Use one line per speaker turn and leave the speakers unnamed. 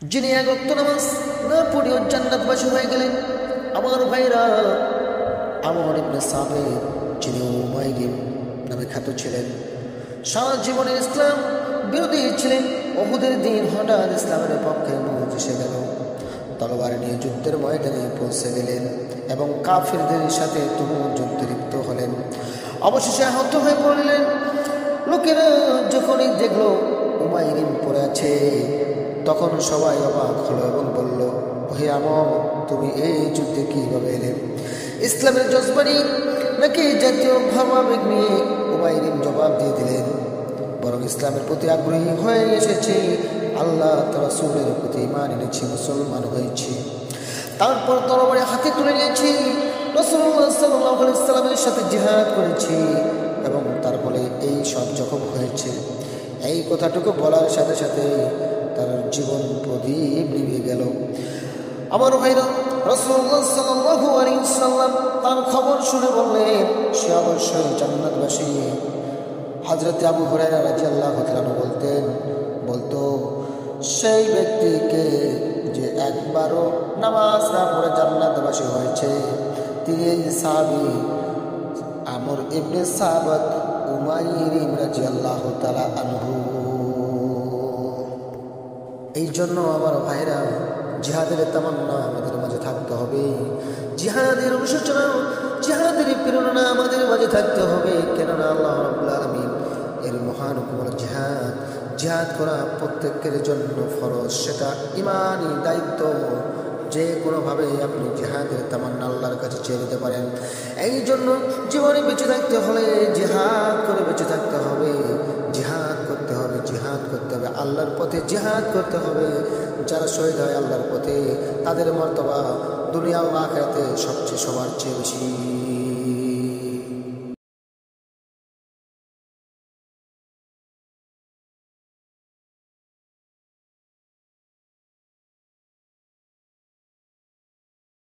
যিনি এক ওয়াক্ত নামাজ না পড়েও জান্নাতবাসী হয়ে গেলেন। আমার ভাইরা, আমর ইবনে সাবিত, যিনি উমাইর নামে খ্যাত ছিলেন, সারা জীবনে ইসলাম বিরোধী ছিলেন। উহুদের দিন হঠাৎ ইসলামের পক্ষে মুখ এসে গেল। তলোয়ার নিয়ে যুদ্ধের ময়দানে পৌঁছে গেলেন এবং কাফিরদের সাথে তুমুল যুদ্ধে লিপ্ত হলেন। অবশেষে আহত হয়ে পড়লেন। লোকেরা যখনই দেখলো উমাইর পড়ে আছে, তখন সবাই অবাক হলো এবং বলল, হে আমর, তুমি এই যুদ্ধে কিভাবে এলেন? ইসলামের জজবানি নাকি জাতীয় ভাবাবেগ নিয়ে? উমাইর জবাব দিয়ে দিলেন, বরং ইসলামের প্রতি আগ্রহী হয়ে এসেছি, আল্লাহ তার রাসূলের প্রতি ঈমান এনেছি, মুসলমান হয়েছি। তারপর তরবারি হাতে তুলে নিয়েছি, রাসূলুল্লাহ সাল্লাল্লাহু আলাইহি ওয়াসাল্লামের সাথে জিহাদ করেছি এবং তার ফলে এই সব জখম হয়েছে। এই কথাটুকু বলার সাথে সাথে তার জীবন প্রদীপ নিভে গেল। আমার ভাইরা, রাসূলুল্লাহ সাল্লাল্লাহু আলাইহি ওয়াসাল্লাম তার খবর শুনে বললেন, সে অবশ্যই জান্নাতবাসী। হযরত আবু হুরায়রা রাদিয়াল্লাহু তাআলা বলতো, সেই ব্যক্তিকে যে একবারও নামাজ না পড়ে জান্নাতবাসী হয়েছে, তিনি এই সাহাবী আমর ইবনে সাবিত উমাইর রাদিয়াল্লাহু তাআলা আনহু। এই জন্য আমার ভাইরা, জিহাদের তামান্না আমাদের মাঝে থাকতে হবে, জিহাদের অনুশোচনা, জিহাদের প্রেরণা আমাদের মাঝে থাকতে হবে। কেননা আল্লাহ রাব্বুল আলামিন এর মহান হুকুম জিহাদ। জিহাদ করা প্রত্যেকের জন্য ফরজ, সেটা ঈমানি দায়িত্ব। যে কোনোভাবে আপনি জিহাদের তামান্না আল্লাহর কাছে চেয়ে নিতে পারেন। এই জন্য জীবনে বেঁচে থাকতে হলে জিহাদ করে বেঁচে থাকতে হবে, জিহাদ করতে হবে, জিহাদ করতে হবে, আল্লাহর পথে জিহাদ করতে হবে। যারা শহীদ হয় আল্লাহর পথে, তাদের মর্তবা দুনিয়া ও আখিরাতে সবচেয়ে সবার চেয়ে বেশি।